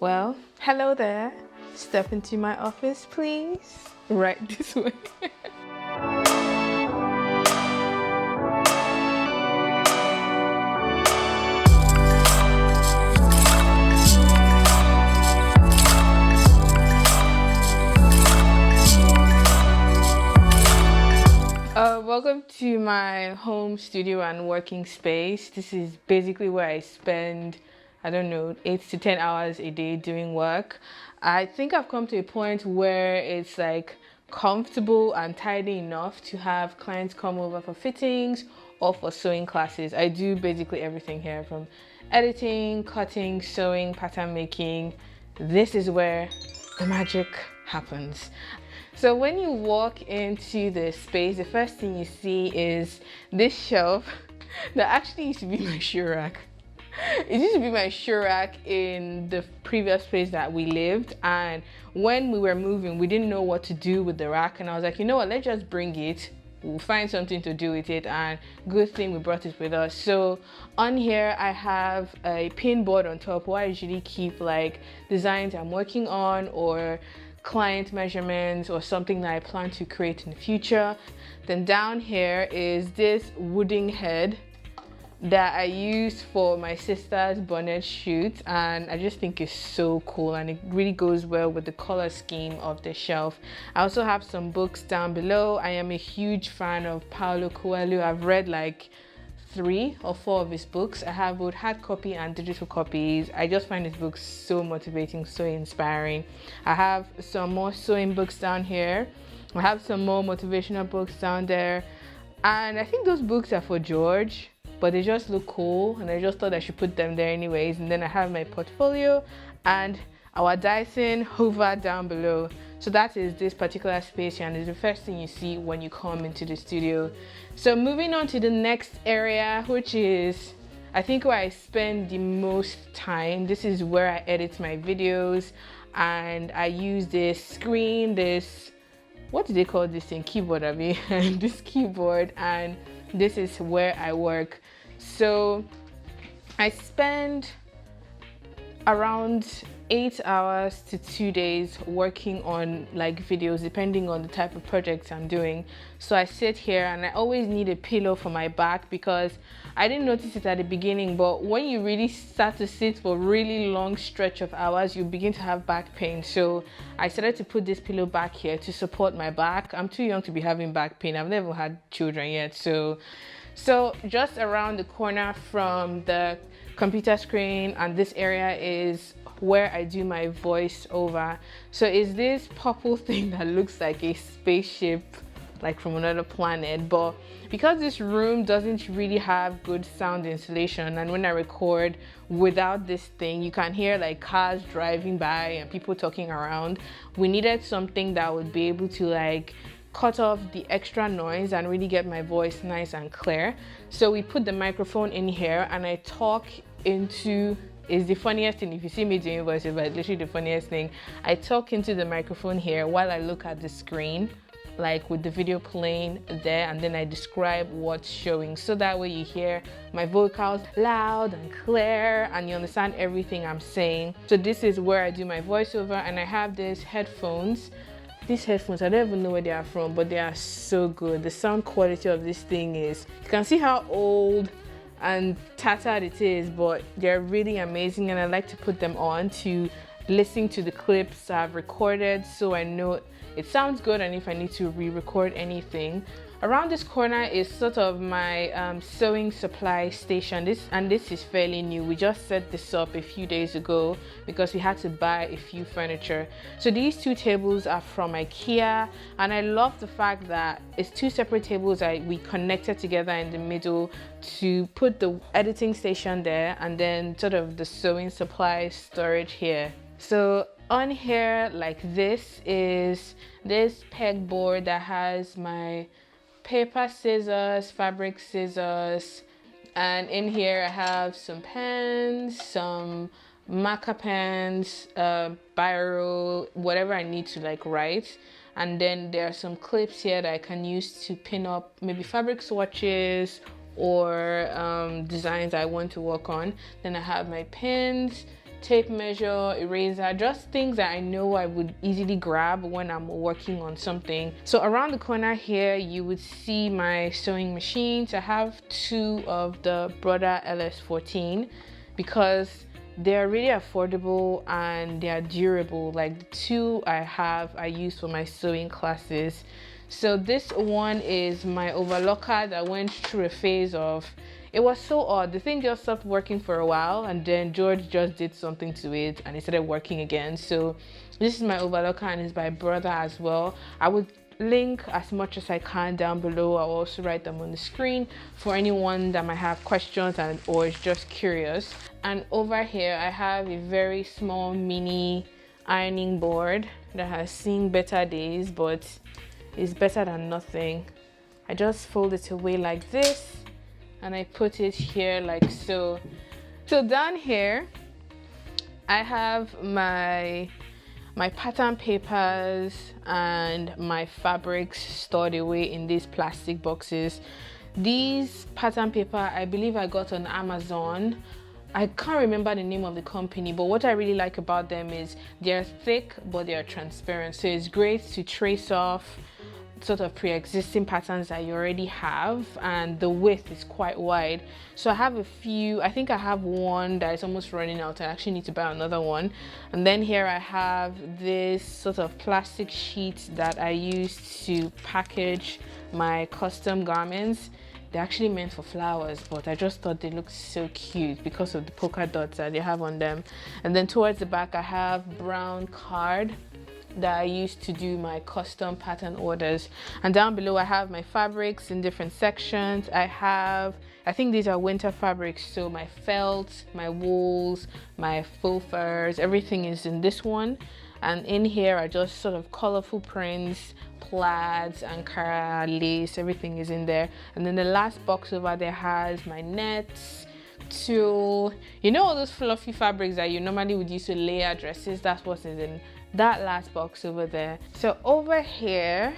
Well, hello there. Step into my office, please. Right this way. Welcome to my home studio and working space. This is basically where I spend, I don't know, 8 to 10 hours a day doing work. I think I've come to a point where it's like comfortable and tidy enough to have clients come over for fittings or for sewing classes. I do basically everything here, from editing, cutting, sewing, pattern making. This is where the magic happens. So when you walk into the space, the first thing you see is this shelf that actually used to be my shoe rack. It used to be my shoe rack in the previous place that we lived, and when we were moving, we didn't know what to do with the rack, and I was like, you know what, let's just bring it. We'll find something to do with it, and good thing we brought it with us. So on here I have a pin board on top where I usually keep like designs I'm working on or client measurements or something that I plan to create in the future. Then down here is this wooden head that I use for my sister's bonnet shoot, and I just think it's so cool and it really goes well with the color scheme of the shelf. I also have some books down below. I am a huge fan of Paulo Coelho. I've read like 3 or 4 of his books. I have both hard copy and digital copies. I just find his books so motivating, so inspiring. I have some more sewing books down here. I have some more motivational books down there. And I think those books are for George, but they just look cool and I just thought I should put them there anyways. And then I have my portfolio and our Dyson Hoover down below. So that is this particular space here, and it's the first thing you see when you come into the studio. So moving on to the next area, which is I think where I spend the most time. This is where I edit my videos, and I use this screen, this, what do they call this thing? Keyboard, I mean, this keyboard, and this is where I work. So I spend around 8 hours to 2 days working on like videos, depending on the type of projects I'm doing. So I sit here and I always need a pillow for my back, because I didn't notice it at the beginning, but when you really start to sit for a really long stretch of hours, you begin to have back pain. So I started to put this pillow back here to support my back. I'm too young to be having back pain. I've never had children yet. So just around the corner from the computer screen and this area is where I do my voiceover. So it's this purple thing that looks like a spaceship, like from another planet, but because this room doesn't really have good sound insulation, and when I record without this thing, you can hear like cars driving by and people talking around. We needed something that would be able to like cut off the extra noise and really get my voice nice and clear. So we put the microphone in here and I talk into, is the funniest thing, if you see me doing voiceover, it's literally the funniest thing. I talk into the microphone here while I look at the screen, like with the video playing there, and then I describe what's showing, so that way you hear my vocals loud and clear and you understand everything I'm saying. So this is where I do my voiceover, and I have these headphones. These headphones, I don't even know where they are from, but they are so good. The sound quality of this thing is, you can see how old and tattered it is, but they're really amazing, and I like to put them on to listen to the clips I've recorded so I know it sounds good, and if I need to re-record anything. Around this corner is sort of my sewing supply station. This is fairly new. We just set this up a few days ago because we had to buy a few furniture. So these 2 tables are from IKEA, and I love the fact that it's 2 separate tables we connected together in the middle to put the editing station there, and then sort of the sewing supply storage here. So on here, like this, is this pegboard that has my paper scissors, fabric scissors, and in here I have some pens, some marker pens, biro, whatever I need to like write. And then there are some clips here that I can use to pin up maybe fabric swatches or designs I want to work on. Then I have my pins, tape measure, eraser, just things that I know I would easily grab when I'm working on something. So around the corner here, you would see my sewing machines. I have two of the Brother LS14 because they're really affordable and they're durable. Like the two I use for my sewing classes. So this one is my overlocker that went through a phase of, it was so odd. The thing just stopped working for a while, and then George just did something to it and it started working again. So this is my overlocker and it's by Brother as well. I would link as much as I can down below. I'll also write them on the screen for anyone that might have questions or is just curious. And over here I have a very small mini ironing board that has seen better days, but it's better than nothing. I just fold it away like this and I put it here like so. So down here I have my pattern papers and my fabrics stored away in these plastic boxes. These pattern paper I believe I got on Amazon. I can't remember the name of the company, but what I really like about them is they're thick but they're transparent, so it's great to trace off sort of pre-existing patterns that you already have, and the width is quite wide. So I have a few. I think I have one that is almost running out. I actually need to buy another one. And then here I have this sort of plastic sheet that I use to package my custom garments. They're actually meant for flowers, but I just thought they looked so cute because of the polka dots that they have on them. And then towards the back I have brown card that I use to do my custom pattern orders. And down below I have my fabrics in different sections. I think these are winter fabrics, so my felt, my wools, my faux furs, everything is in this one. And in here are just sort of colorful prints, plaids, Ankara, lace, everything is in there. And then the last box over there has my nets, tulle, you know, all those fluffy fabrics that you normally would use to layer dresses. That's what's in that last box over there. So over here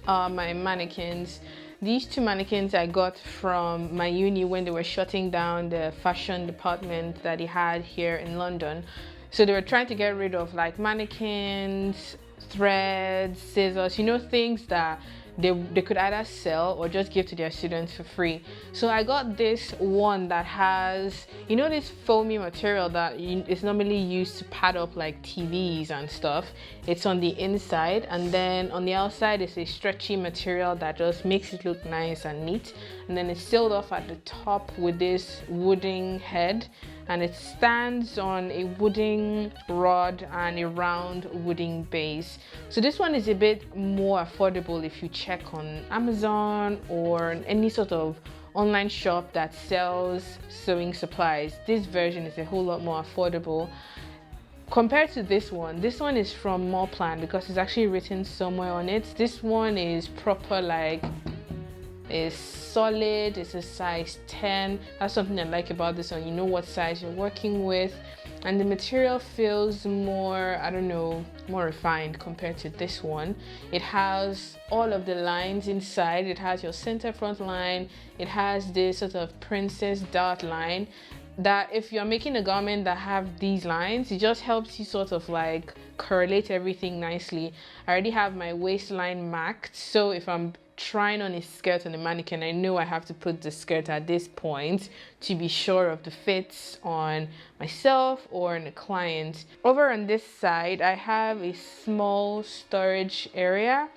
are my mannequins. These two mannequins I got from my uni when they were shutting down the fashion department that they had here in London. So they were trying to get rid of like mannequins, threads, scissors, you know, things that they could either sell or just give to their students for free. So I got this one that has, you know, this foamy material that is normally used to pad up like TVs and stuff. It's on the inside, and then on the outside is a stretchy material that just makes it look nice and neat. And then it's sealed off at the top with this wooden head, and it stands on a wooden rod and a round wooden base. So this one is a bit more affordable if you check on Amazon or any sort of online shop that sells sewing supplies. This version is a whole lot more affordable compared to this one. This one is from Mallplan because it's actually written somewhere on it. This one is proper, like, is solid. It's a size 10. That's something I like about this one. You know what size you're working with, and the material feels more, I don't know, more refined compared to this one. It has all of the lines inside. It has your center front line. It has this sort of princess dart line that if you're making a garment that have these lines, it just helps you sort of like correlate everything nicely. I already have my waistline marked, so if I'm trying on a skirt on a mannequin, I know I have to put the skirt at this point to be sure of the fits on myself or on a client. Over on this side, I have a small storage area,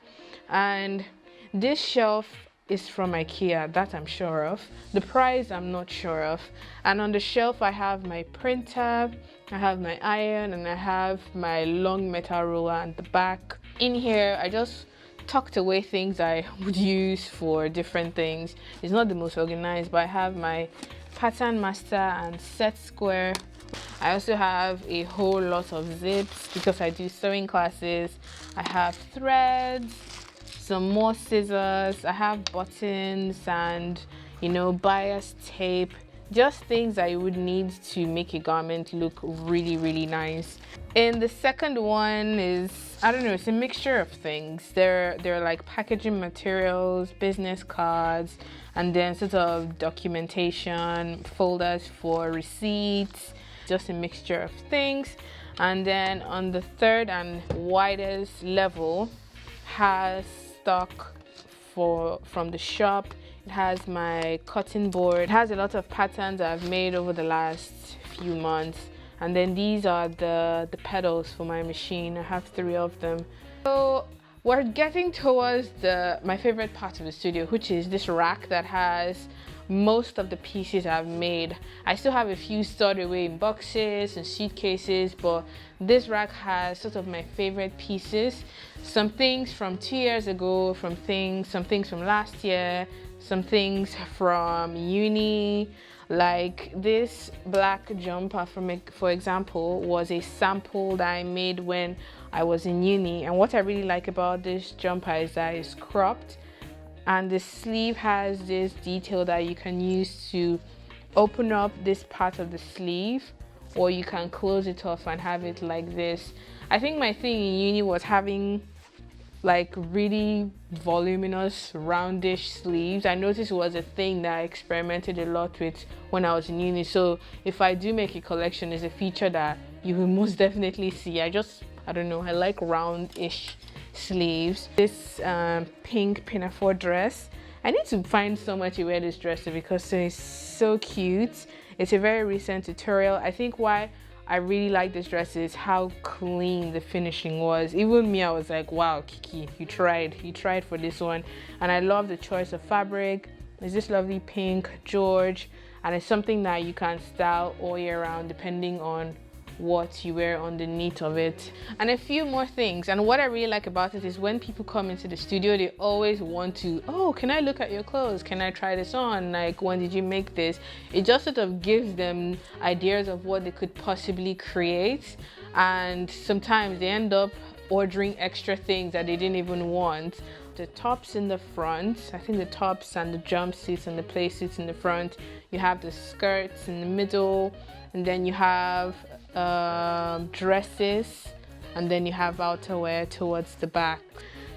and this shelf is from IKEA, that I'm sure of. The price I'm not sure of. And on the shelf I have my printer, I have my iron, and I have my long metal ruler at the back. In here I just tucked away things I would use for different things. It's not the most organized, but I have my pattern master and set square. I also have a whole lot of zips because I do sewing classes. I have threads, some more scissors, I have buttons, and, you know, bias tape, just things that you would need to make a garment look really, really nice. And the second one is, I don't know, it's a mixture of things. They're like packaging materials, business cards, and then sort of documentation, folders for receipts. just a mixture of things. And then on the third and widest level has stock from the shop. It has my cutting board. It has a lot of patterns I've made over the last few months. And then these are the pedals for my machine. I have 3 of them. So we're getting towards my favorite part of the studio, which is this rack that has most of the pieces I've made. I still have a few stored away in boxes and suitcases, but this rack has sort of my favorite pieces. Some things from 2 years ago, some things from last year, some things from uni. Like this black jumper, for example, was a sample that I made when I was in uni. And what I really like about this jumper is that it's cropped, and the sleeve has this detail that you can use to open up this part of the sleeve, or you can close it off and have it like this. I think my thing in uni was having like really voluminous roundish sleeves. I noticed it was a thing that I experimented a lot with when I was in uni. So if I do make a collection, it's a feature that you will most definitely see. I don't know, I like roundish sleeves. This pink pinafore dress, I need to find somewhere to wear this dress to because it's so cute. It's a very recent tutorial. I think why I really like this dress is how clean the finishing was. Even me, I was like, wow, Kiki, you tried for this one. And I love the choice of fabric. It's this lovely pink George, and it's something that you can style all year round depending on what you wear underneath of it. And a few more things. And what I really like about it is when people come into the studio, they always want to, oh, can I look at your clothes? Can I try this on? Like, when did you make this? It just sort of gives them ideas of what they could possibly create. And sometimes they end up ordering extra things that they didn't even want. The tops in the front, I think the tops and the jumpsuits and the play suits in the front. You have the skirts in the middle, and then you have dresses, and then you have outerwear towards the back.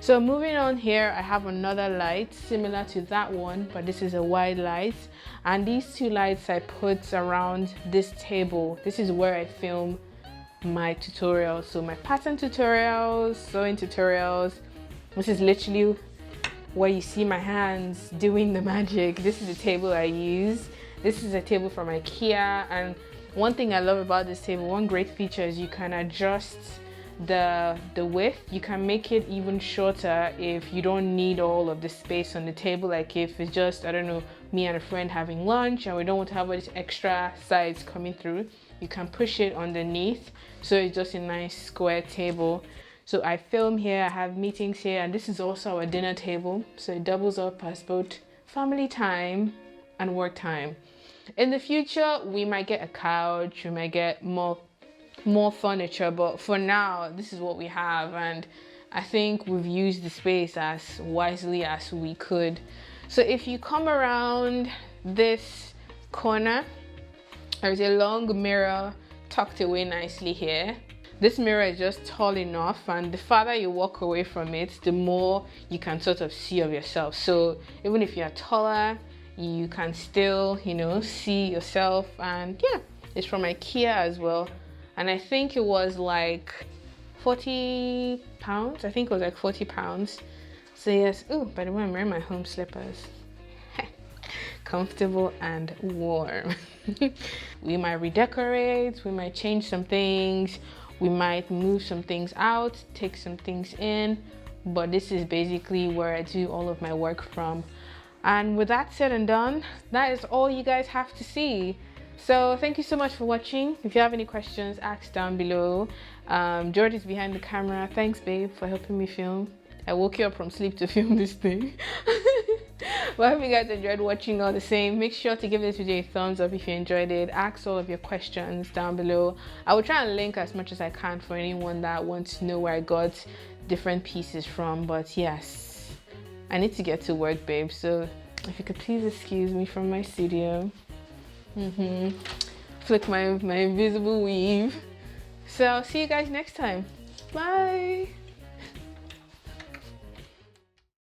So moving on here, I have another light similar to that one, but this is a wide light, and these 2 lights I put around this table. This is where I film my tutorials, so my pattern tutorials, sewing tutorials. This is literally where you see my hands doing the magic. This is the table I use. This is a table from IKEA, and one thing I love about this table, one great feature is you can adjust the width. You can make it even shorter if you don't need all of the space on the table. Like if it's just, I don't know, me and a friend having lunch and we don't want to have all these extra sides coming through, you can push it underneath, so it's just a nice square table. So I film here, I have meetings here, and this is also our dinner table, so it doubles up as both family time and work time. In the future, we might get a couch, we might get more furniture, but for now, this is what we have, and I think we've used the space as wisely as we could. So if you come around this corner, there's a long mirror tucked away nicely here. This mirror is just tall enough, and the farther you walk away from it, the more you can sort of see of yourself. So even if you're taller, you can still, you know, see yourself. And yeah, it's from IKEA as well, and I think it was like 40 pounds. I think it was like 40 pounds. So yes. Oh, by the way, I'm wearing my home slippers. Comfortable and warm. We might redecorate, we might change some things, we might move some things out, take some things in, but this is basically where I do all of my work from. And with that said and done, that is all you guys have to see. So thank you so much for watching. If you have any questions, ask down below. George is behind the camera. Thanks, babe, for helping me film. I woke you up from sleep to film this thing. But I hope you guys enjoyed watching all the same. Make sure to give this video a thumbs up if you enjoyed it. Ask all of your questions down below. I will try and link as much as I can for anyone that wants to know where I got different pieces from. But yes, I need to get to work, babe. So if you could please excuse me from my studio. Flick my invisible weave. So I'll see you guys next time. Bye.